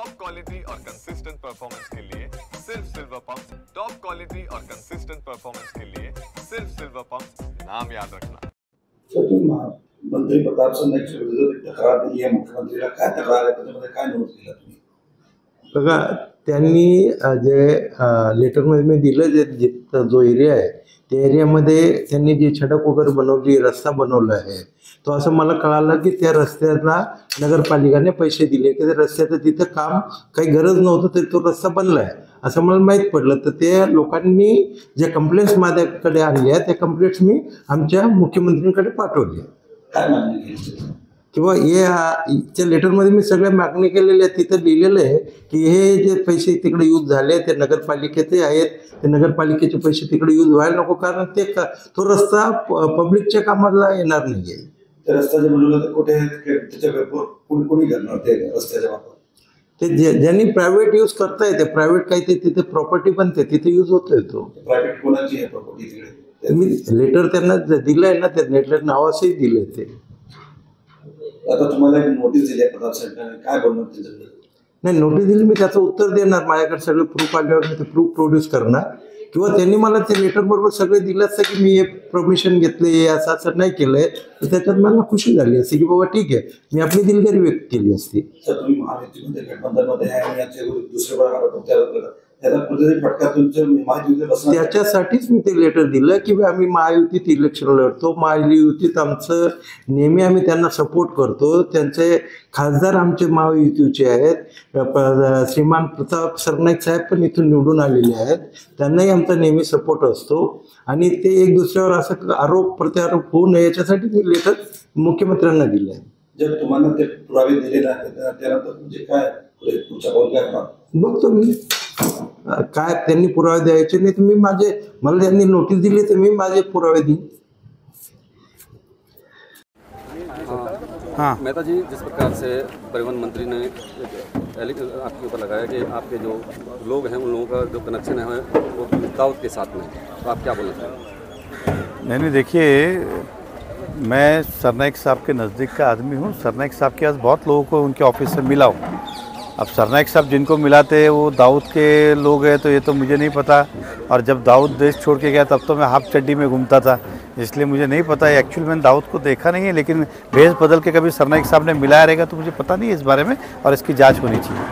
Top quality और consistent performance के लिए सिर्फ सिल्वर पंप। टॉप क्वालिटी और कंसिस्टेंट परफॉर्मेंस के लिए सिर्फ सिल्वर पंप, नाम याद रखना। मंत्री प्रताप सरनाईकच्या विरोधात तक्रार दिली आहे मुख्यमंत्रीला, काय तक्रार आहे त्याच्यामध्ये काय नोंद केलं तुम्ही? बघा, त्यांनी जे लेटरमध्ये मी दिलं जे जो एरिया आहे त्या एरियामध्ये त्यांनी जी छडक वगैरे बनवली, रस्ता बनवला आहे, तो असं मला कळालं की त्या रस्त्याला नगरपालिकेने पैसे दिले की त्या रस्त्याचं तिथं काम काही गरज नव्हतं तरी तो रस्ता बनला आहे असं मला माहीत पडलं. तर त्या लोकांनी जे कंप्लेंट्स माझ्याकडे आली आहे त्या कंप्लेंट्स मी आमच्या मुख्यमंत्र्यांकडे पाठवली. काय मागणी केली? किंवा त्या लेटरमध्ये मी सगळ्या मागणी केलेल्या आहेत. तिथं लिहिलेलं आहे की हे जे पैसे तिकडे यूज झाले ते नगरपालिकेचे आहेत, ते नगरपालिकेचे पैसे तिकडे यूज व्हायला नको, कारण तो रस्ता पब्लिकच्या कामाला येणार नाही आहे. त्या रस्ता जे बनवलं तर कुठे त्याच्या कोणी करणार ते रस्त्याच्या वापर? ते ज्यांनी प्रायव्हेट यूज करता येते, प्रायव्हेट काही ते तिथे प्रॉपर्टी बनते तिथे यूज होतोय. तो प्रायव्हेट कोणाची आहे प्रॉपर्टी तिकडे? मी लेटर त्यांना दिलं आहे ना, त्या लेटर नावासही दिलं ते. आता तुम्हाला एक नोटीस दिली आहे प्रताप सरकारने, काय बनवणार त्याच्याकडे? नाही, नोटीस दिली, मी त्याचं उत्तर देणार. माझ्याकडे सगळे प्रूफ आल्यावर मी ते प्रूफ प्रोड्यूस करणार. किंवा त्यांनी मला ते लेटर बरोबर सगळे दिलं असतं की मी हे परमिशन घेतले, असं नाही केलंय, तर त्याच्यात मला खुशी झाली असते की बाबा ठीक आहे, मी आपली दिलगिरी व्यक्त केली असती. तर तुम्ही महायुतीमध्ये गठबंधनमध्ये आहे आणि याच्या दुसऱ्या आरोप फटका तुमच्या महायुतीमध्ये बसणार, त्याच्यासाठीच मी ते लेटर दिलं की आम्ही महायुतीत इलेक्शन लढतो, महायुतीत आमचं नेहमी आम्ही त्यांना सपोर्ट करतो. त्यांचे खासदार आमचे महायुतीचे आहेत. श्रीमान प्रताप सरनाईक साहेब पण इथून निवडून आलेले आहेत, त्यांनाही आमचा नेहमी सपोर्ट असतो. आणि ते एक दुसऱ्यावर असं आरोप प्रत्यारोप होऊ नये याच्यासाठी मी लेटर मुख्यमंत्र्यांना दिलं आहे. जर तुम्हाला ते पुरावे दिले नाही त्यानंतर म्हणजे काय पुढच्या पाऊल काय होणार बघतो मी. काय त्यांनी पुरावे द्यायचे नाही तर मी मला त्यांनी नोटीस दिली तर मी माझे पुरावे देईन. हाँ मेहता जी, जिस प्रकार से परिवहन मंत्री ने आपके ऊपर लगाया कि आपके जो लोग हैं उन लोगों का जो कनेक्शन है वो दाऊद के साथ में, तो आप क्या बोलना चाहेंगे? नहीं, देखिए, मैं सरनाईक साहब के नज़दीक का आदमी हूँ. सरनाईक साहब के पास बहुत लोगों को उनके ऑफिस से मिला हूँ. अब सरनाईक साहब जिनको मिलाते वो दाऊद के लोग हैं तो ये तो मुझे नहीं पता. और जब दाऊद देश छोड़ के गया तब तो मैं हाफ चड्डी में घूमता था, इसलिए मुझे नहीं पता. एक्चुअली मैंने दाऊद को देखा नहीं है, लेकिन भेष बदल के कभी सरनाईक साहब ने मिलाया रहेगा तो मुझे पता नहीं है इस बारे में, और इसकी जांच होनी चाहिए.